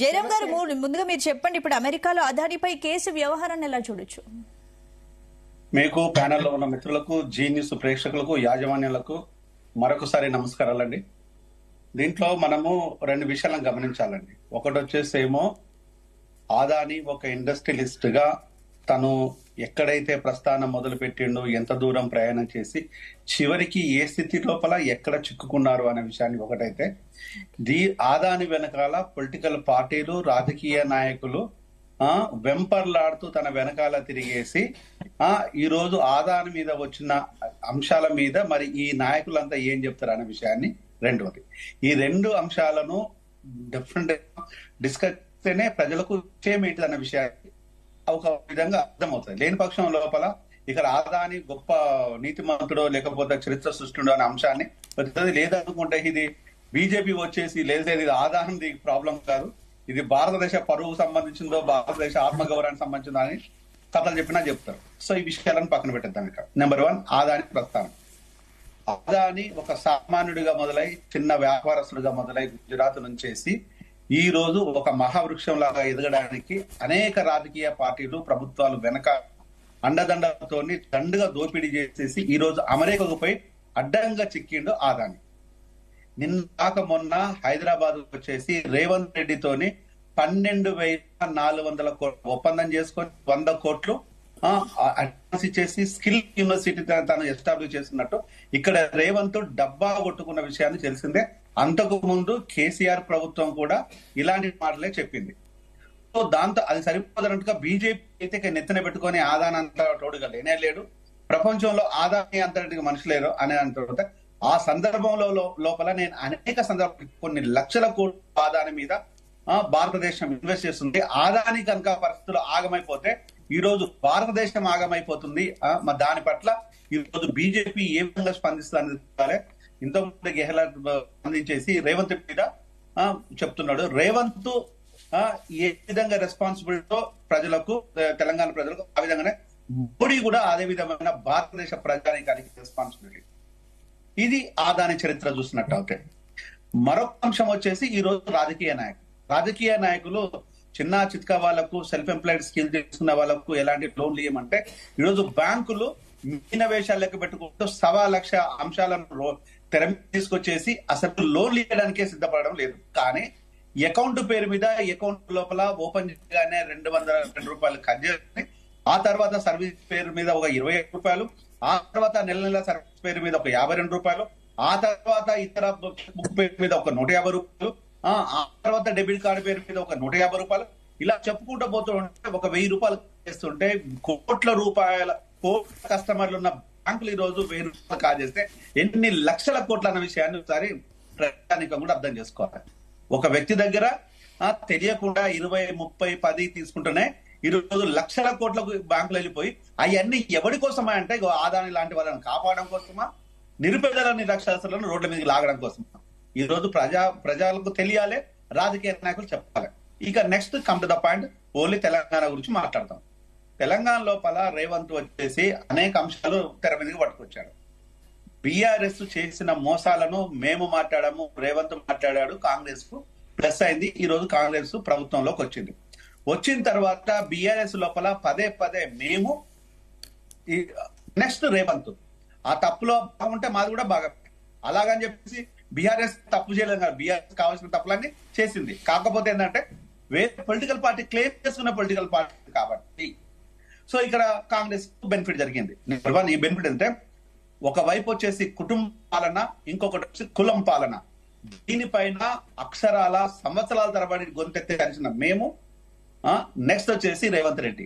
జయరాం గారు, ముందుగా మీరు చెప్పండి, ఇప్పుడు అమెరికాలో అదానిపై కేసు వ్యవహారాన్ని ఎలా చూడొచ్చు? మీకు ప్యానెల్లో ఉన్న మిత్రులకు, జీ న్యూస్ ప్రేక్షకులకు, యాజమాన్యాలకు మరొకసారి నమస్కారాలండి. దీంట్లో మనము రెండు విషయాలను గమనించాలండి. ఒకటి వచ్చేసేమో ఆదాని ఒక ఇండస్ట్రియలిస్ట్ గా తను ఎక్కడైతే ప్రస్థానం మొదలు పెట్టిండో, ఎంత దూరం ప్రయాణం చేసి చివరికి ఏ స్థితి లోపల ఎక్కడ చిక్కుకున్నారు అనే విషయాన్ని ఒకటైతే, ఆదాని వెనకాల పొలిటికల్ పార్టీలు, రాజకీయ నాయకులు వెంపర్లాడుతూ తన వెనకాల తిరిగేసి ఈ రోజు ఆదాని మీద వచ్చిన అంశాల మీద మరి ఈ నాయకులంతా ఏం చెప్తారు అనే విషయాన్ని రెండవది. ఈ రెండు అంశాలను డిఫరెంట్ డిస్కస్ చేస్తేనే ప్రజలకు విషయం ఏంటి అన్న విషయాన్ని ఒక విధంగా అర్థమవుతుంది. లేని పక్షం లోపల ఇక్కడ ఆదాని గొప్ప నీతిమంతుడో లేకపోతే చరిత్ర సృష్టిండో అనే అంశాన్ని లేదనుకుంటే ఇది బీజేపీ వచ్చేసి లేదా ఇది ఆదాని ప్రాబ్లం కాదు, ఇది భారతదేశ పరువు సంబంధించిందో, భారతదేశ ఆత్మగౌరవానికి సంబంధించిందో అని కథలు చెప్పినా చెప్తారు. సో ఈ విషయాలను పక్కన పెట్టేద్దాం. ఇక్కడ నెంబర్ 1 ఆదాని ప్రస్థానం. ఆదాని ఒక సామాన్యుడిగా మొదలై చిన్న వ్యాపారస్తుడిగా మొదలై గుజరాత్ నుంచేసి ఈ రోజు ఒక మహావృక్షం లాగా ఎదగడానికి అనేక రాజకీయ పార్టీలు, ప్రభుత్వాలు వెనక అండదండలతో దండుగా దోపిడీ చేసేసి ఈ రోజు అమెరికాకు పోయి అడ్డంగా చిక్కిండు ఆదాని. నిన్న మొన్న హైదరాబాద్ వచ్చేసి రేవంత్ రెడ్డితోని 12,400 కోట్లు ఒప్పందం చేసుకొని 100 కోట్లు అడ్వాన్స్ ఇచ్చేసి స్కిల్ యూనివర్సిటీ తను ఎస్టాబ్లిష్ చేస్తున్నట్టు ఇక్కడ రేవంత్ డబ్బా కొట్టుకున్న విషయాన్ని తెలిసిందే. అంతకు ముందు కేసీఆర్ ప్రభుత్వం కూడా ఇలాంటి మాటలే చెప్పింది. సో దాంతో అది సరిపోదన్నట్టుగా బీజేపీ అయితే నెత్తిన పెట్టుకొని ఆదాని అంతా తోడుగా లేనే లేడు, ప్రపంచంలో ఆదాని అంతటికి మనుషులు లేరు అనే అంత. ఆ సందర్భంలో లోపల నేను అనేక సందర్భాలు కొన్ని లక్షల కోట్ల ఆదాని మీద భారతదేశం ఇన్వెస్ట్ చేస్తుంది. ఆదాని కనుక పరిస్థితులు ఆగమైపోతే ఈ రోజు భారతదేశం ఆగమైపోతుంది. దాని పట్ల ఈ రోజు బీజేపీ ఏ విధంగా స్పందిస్తుందని ఇంతకుముందు గెహ్లాట్ స్పందించేసి రేవంత్ మీద చెప్తున్నాడు. రేవంత్ ఏ విధంగా రెస్పాన్సిబిలిటీతో ప్రజలకు, తెలంగాణ ప్రజలకు, ఆ విధంగానే మోడీ కూడా అదే విధమైన భారతదేశ ప్రజానికానికి రెస్పాన్సిబిలిటీ. ఇది ఆదాని చరిత్ర చూసినట్టు అవుతాయి. మరొక అంశం వచ్చేసి ఈ రోజు రాజకీయ నాయకులు చిన్న చిత్కా వాళ్ళకు, సెల్ఫ్ ఎంప్లాయిడ్ స్కిల్ చేసుకున్న వాళ్ళకు ఎలాంటి లోన్లు ఇవ్వమంటే ఈరోజు బ్యాంకులు మీన వేషాలు లెక్క పెట్టుకుంటూ 1,00,000 అంశాలను తెర తీసుకొచ్చేసి అసలు లోన్లు ఇవ్వడానికే సిద్ధపడడం లేదు. కానీ అకౌంట్ పేరు మీద అకౌంట్ లోపల ఓపెన్ చేయగానే 202 రూపాయలు కట్ చేసి, ఆ తర్వాత సర్వీస్ పేరు మీద ఒక 25 రూపాయలు, ఆ తర్వాత నెల సర్వీస్ పేరు మీద ఒక 52 రూపాయలు, ఆ తర్వాత ఇతర బుక్ పేరు మీద ఒక 150 రూపాయలు, ఆ తర్వాత డెబిట్ కార్డు పేరు మీద ఒక 150 రూపాయలు, ఇలా చెప్పుకుంటూ పోతూ ఉంటే ఒక 1000 రూపాయలు చేస్తుంటే కోట్ల కస్టమర్లు ఉన్న బ్యాంకులు ఈ రోజు 1000 రూపాయలు కాజేస్తే ఎన్ని లక్షల కోట్ల అన్న విషయాన్ని ఒకసారి ప్రజానికం కూడా అర్థం చేసుకోవాలి. ఒక వ్యక్తి దగ్గర తెలియకుండా 20, 30, 10 తీసుకుంటూనే ఈ రోజు లక్షల కోట్లకు బ్యాంకులు వెళ్ళిపోయి అవన్నీ ఎవరి కోసమా అంటే ఆదాని లాంటి వాళ్ళని కాపాడడం కోసమా, నిరుపేదల నిరక్షరాస్యులను రోడ్ల మీదకి లాగడం కోసమా? ఈ రోజు ప్రజలకు తెలియాలి, రాజకీయ నాయకులు చెప్పాలి. ఇక next come to the point, only Telangana గురించి మాట్లాడతాం. తెలంగాణ లోపల రేవంత్ వచ్చేసి అనేక అంశాలు తెర మీదకి పట్టుకొచ్చాడు. బీఆర్ఎస్ చేసిన మోసాలను మేము మాట్లాడాము, రేవంత్ మాట్లాడాడు, కాంగ్రెస్ కు ప్లస్ అయింది. ఈ రోజు కాంగ్రెస్ ప్రభుత్వంలోకి వచ్చింది. వచ్చిన తర్వాత బీఆర్ఎస్ లోపల పదే మేము నెక్స్ట్ రేవంత్ ఆ తప్పులో బాగుంటే మాది కూడా బాగా, అలాగని చెప్పేసి బీఆర్ఎస్ తప్పు చేయలేదు కదా, బీఆర్ఎస్ కావాల్సిన తప్పులన్నీ చేసింది. కాకపోతే ఏంటంటే వేరే పొలిటికల్ పార్టీ క్లెయిమ్ చేసుకున్న పొలిటికల్ పార్టీ కాబట్టి సో ఇక్కడ కాంగ్రెస్ బెనిఫిట్ జరిగింది. నెంబర్ 1 ఈ బెనిఫిట్ అంటే ఒకవైపు వచ్చేసి కుటుంబ పాలన, ఇంకొకటి వచ్చి కులం పాలన. దీనిపైన అక్షరాల సంవత్సరాల తరబడి గొంతెత్తిన మేము నెక్స్ట్ వచ్చేసి రేవంత్ రెడ్డి.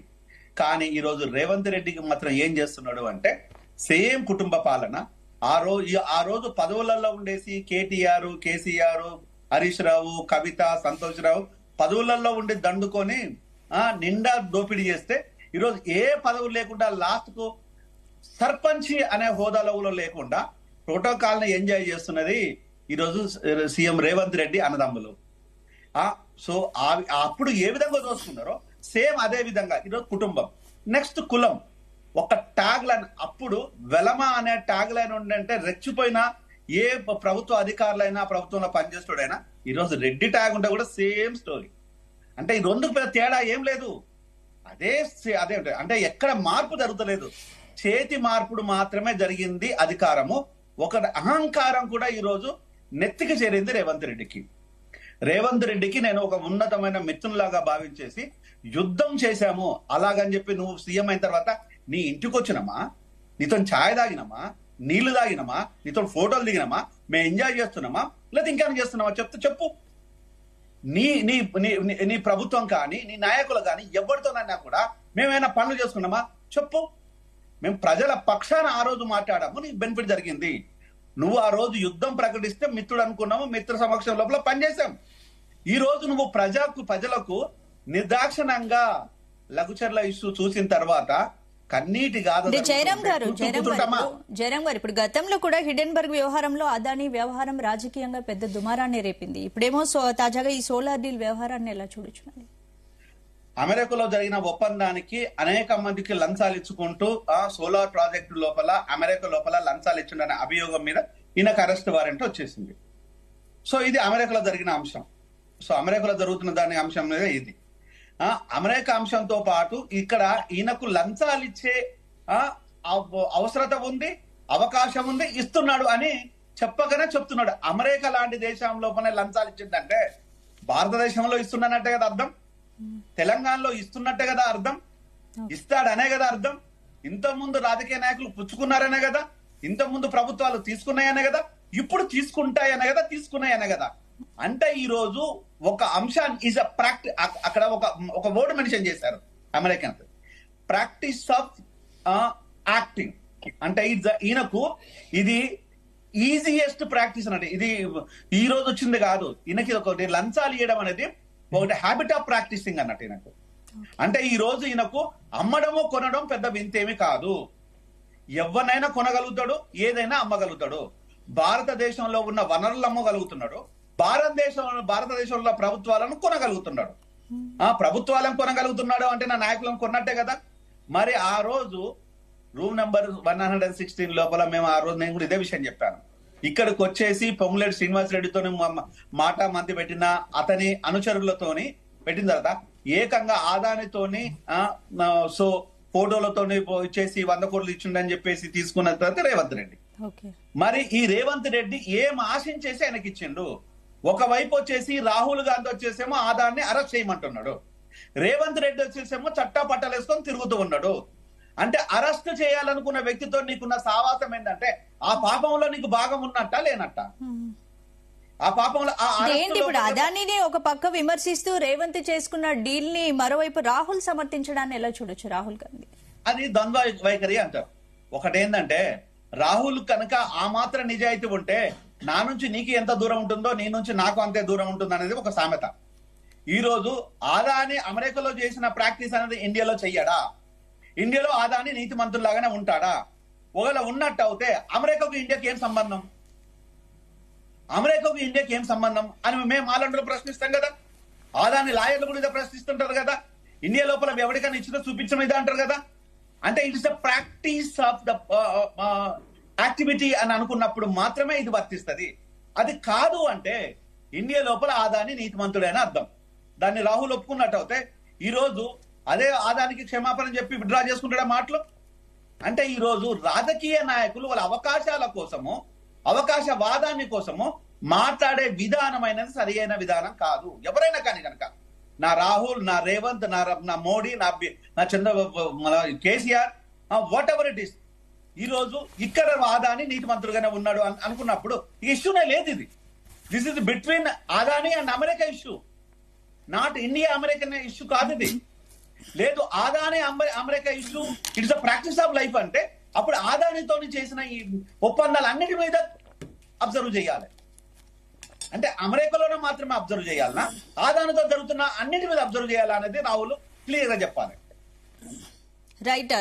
కానీ ఈ రోజు రేవంత్ రెడ్డికి మాత్రం ఏం చేస్తున్నాడు అంటే సేమ్ కుటుంబ పాలన. ఆ రోజు పదవులలో ఉండేసి కేటీఆర్, కేసీఆర్, హరీష్ రావు, కవిత, సంతోష్ రావు పదవులలో ఉండి దండుకొని నిండా దోపిడీ చేస్తే ఈరోజు ఏ పదవులు లేకుండా లాస్ట్ కు సర్పంచ్ అనే హోదాలో లేకుండా ప్రోటోకాల్ ని ఎంజాయ్ చేస్తున్నది ఈరోజు సీఎం రేవంత్ రెడ్డి అన్నదమ్ములు. సో అప్పుడు ఏ విధంగా దోసుకున్నారో సేమ్ అదే విధంగా ఈరోజు కుటుంబం. నెక్స్ట్ కులం. ఒక ట్యాగ్ లైన్, అప్పుడు వెలమ అనే ట్యాగ్ లైన్ ఉండంటే రెచ్చిపోయిన ఏ ప్రభుత్వ అధికారులైనా, ప్రభుత్వంలో పనిచేస్తుడైనా ఈరోజు రెడ్డి ట్యాగ్ ఉంటే కూడా సేమ్ స్టోరీ. అంటే ఈ రెండు పెద్ద తేడా ఏం లేదు. అదే అదే అంటే ఎక్కడ మార్పు జరుగుతలేదు, చేతి మార్పుడు మాత్రమే జరిగింది అధికారము. ఒక అహంకారం కూడా ఈ రోజు నెత్తికి చేరింది రేవంత్ రెడ్డికి. రేవంత్ రెడ్డికి నేను ఒక ఉన్నతమైన మిత్రులాగా భావించేసి యుద్ధం చేశాము. అలాగని చెప్పి నువ్వు సీఎం అయిన తర్వాత నీ ఇంటికి వచ్చినమా, నీతో ఛాయ్ తాగినమా, నీళ్లు తాగినమా, నీతో ఫోటోలు దిగినమా, మేము ఎంజాయ్ చేస్తున్నామా, లేదా ఇంకేమైనా చేస్తున్నామా చెప్పు. నీ నీ నీ ప్రభుత్వం కానీ నీ నాయకులు కానీ ఎవరితోనైనా కూడా మేమైనా పనులు చేసుకున్నామా చెప్పు. మేము ప్రజల పక్షాన ఆ రోజు మాట్లాడాము, నీకు బెనిఫిట్ జరిగింది. నువ్వు ఆ రోజు యుద్ధం ప్రకటిస్తే మిత్రుడు అనుకున్నాము, మిత్ర సమక్షం లోపల పనిచేశాం. ఈ రోజు నువ్వు ప్రజలకు నిర్దాక్షిణంగా లఘుచర్ల ఇష్యూ చూసిన తర్వాత కన్నీటి గాథ. జయరాం గారు ఇప్పుడు గతంలో కూడా హిడెన్బర్గ్ వ్యవహారంలో అదానీ వ్యవహారం రాజకీయంగా పెద్ద దుమారాన్ని రేపింది. ఇప్పుడేమో తాజాగా ఈ సోలార్ డీల్ వ్యవహారాన్ని ఎలా చూడొచ్చు? అమెరికాలో జరిగిన ఒప్పందానికి అనేక మందికి లంచాలు ఇచ్చుకుంటూ ఆ సోలార్ ప్రాజెక్టు లోపల అమెరికా లోపల లంచాలు ఇచ్చిండనే అభియోగం మీద ఈయనకు అరెస్ట్ వారెంట్ వచ్చేసింది. సో ఇది అమెరికాలో జరిగిన అంశం. సో అమెరికాలో జరుగుతున్న దాని అంశం మీద ఇది. అమెరికా అంశంతో పాటు ఇక్కడ ఈయనకు లంచాలు ఇచ్చే అవసరత ఉంది, అవకాశం ఉంది, ఇస్తున్నాడు అని చెప్పగానే చెప్తున్నాడు. అమెరికా లాంటి దేశం లోపలనే లంచాలు ఇచ్చిందంటే భారతదేశంలో ఇస్తున్నానంటే కదా అర్థం, తెలంగాణలో ఇస్తున్నట్టే కదా అర్థం, ఇస్తాడనే కదా అర్థం. ఇంతకుముందు రాజకీయ నాయకులు పుచ్చుకున్నారనే కదా, ఇంతకుముందు ప్రభుత్వాలు తీసుకున్నాయనే కదా, ఇప్పుడు తీసుకుంటాయనే కదా, తీసుకున్నాయనే కదా. అంటే ఈ రోజు ఒక అంశాన్ని ఈజ్ అ ప్రాక్టీస్, అక్కడ ఒక వర్డ్ మెన్షన్ చేశారు అమెరికన్, ప్రాక్టీస్ ఆఫ్ యాక్టింగ్. అంటే ఈయనకు ఇది ఈజియెస్ట్ ప్రాక్టీస్ అన్నట్టు. ఇది ఈ రోజు వచ్చింది కాదు, ఈయనకి ఒకటి లంచాలు ఇవ్వడం అనేది ఒకటి హ్యాబిట్ ఆఫ్ ప్రాక్టీసింగ్ అన్నట్టు ఈయనకు. అంటే ఈ రోజు ఈయనకు అమ్మడము కొనడం పెద్ద వింతేమి కాదు. ఎవరినైనా కొనగలుగుతాడు, ఏదైనా అమ్మగలుగుతాడు. భారతదేశంలో ఉన్న వనరులు అమ్మగలుగుతున్నాడు, భారతదేశంలో ప్రభుత్వాలను కొనగలుగుతున్నాడు. ప్రభుత్వాలను కొనగలుగుతున్నాడు అంటే నా నాయకులను కొన్నట్టే కదా. మరి ఆ రోజు రూమ్ నెంబర్ 116 లోపల మేము ఆ రోజు నేను కూడా ఇదే విషయం చెప్పాను. ఇక్కడికి వచ్చేసి పొంగులేటి శ్రీనివాస్ రెడ్డితో మాట మంది పెట్టిన అతని అనుచరులతోని పెట్టిన తర్వాత ఏకంగా ఆదానితోని సో ఫోటోలతోని ఇచ్చేసి 100 కోట్లు ఇచ్చిండని చెప్పేసి తీసుకున్న తర్వాత రేవంత్ రెడ్డి. మరి ఈ రేవంత్ రెడ్డి ఏం ఆశించేసి ఆయనకి ఇచ్చిండు? ఒకవైపు వచ్చేసి రాహుల్ గాంధీ వచ్చేసేమో ఆదాన్ని అరెస్ట్ చేయమంటున్నాడు, రేవంత్ రెడ్డి వచ్చేసేమో చట్టా పట్టాలేసుకొని తిరుగుతూ ఉన్నాడు. అంటే అరెస్ట్ చేయాలనుకున్న వ్యక్తితో నీకున్న సావాసం ఏంటంటే ఆ పాపంలో నీకు భాగం ఉన్నట్ట లేనట్ట? ఆ పాపంలో ఇప్పుడు అదానిని ఒక పక్క విమర్శిస్తూ రేవంత్ చేసుకున్న డీల్ ని మరోవైపు రాహుల్ సమర్థించడాన్ని ఎలా చూడొచ్చు? రాహుల్ గాంధీ అది ద్వంద్వ వైఖరి అంటారు. ఒకటేందంటే రాహుల్ కనుక ఆ మాత్రం నిజాయితీ ఉంటే నా నుంచి నీకు ఎంత దూరం ఉంటుందో నీ నుంచి నాకు అంతే దూరం ఉంటుంది అనేది ఒక సామెత. ఈ రోజు ఆదాని అమెరికాలో చేసిన ప్రాక్టీస్ అనేది ఇండియాలో చెయ్యడా? ఇండియాలో ఆదాని నీతి మంత్రులాగానే ఉంటాడా? ఒకవేళ ఉన్నట్టు అయితే అమెరికాకు ఇండియాకి ఏం సంబంధం? అమెరికాకు ఇండియాకి ఏం సంబంధం అని మేము మాలంటలో ప్రశ్నిస్తాం కదా. ఆదాని లాయర్లు కూడా ఇదే ప్రశ్నిస్తుంటారు కదా. ఇండియా లోపల ఎవరికైనా ఇచ్చినా చూపించడం ఇదే అంటారు కదా. అంటే it is the practice of the activity అని అనుకున్నప్పుడు మాత్రమే ఇది వర్తిస్తుంది. అది కాదు అంటే ఇండియా లోపల ఆదాని నీతిమంతుడైన అర్థం. దాన్ని రాహుల్ ఒప్పుకున్నట్టు అయితే ఈ రోజు అదే ఆదానికి క్షమాపణ చెప్పి విత్డ్రా చేసుకుంటాడా మాటలు? అంటే ఈ రోజు రాజకీయ నాయకులు వాళ్ళ అవకాశాల కోసము, అవకాశవాదాన్ని కోసము మాట్లాడే విధానం అనేది సరి అయిన విధానం కాదు. ఎవరైనా కానీ కనుక నా రాహుల్, నా రేవంత్, నా మోడీ, నా KCR, what ever it is, ఈ రోజు ఇక్కడ ఆదాని నీతి మంత్రులుగానే ఉన్నాడు అనుకున్నప్పుడు ఈ ఇష్యూనే లేదు. ఇది this is between Adani and America issue, not India American issue కాదు ఇది. లేదు Adani America issue, it's a practice of life అంటే అప్పుడు ఆదానితో చేసిన ఈ ఒప్పందాలు అన్నిటి మీద అబ్జర్వ్ చేయాలి. అంటే అమెరికాలోనే మాత్రమే అబ్జర్వ్ చేయాలనా, ఆదానితో జరుగుతున్న అన్నిటి మీద అబ్జర్వ్ చేయాలా అనేది రాహుల్ క్లియర్ గా చెప్పాలి. రైట్.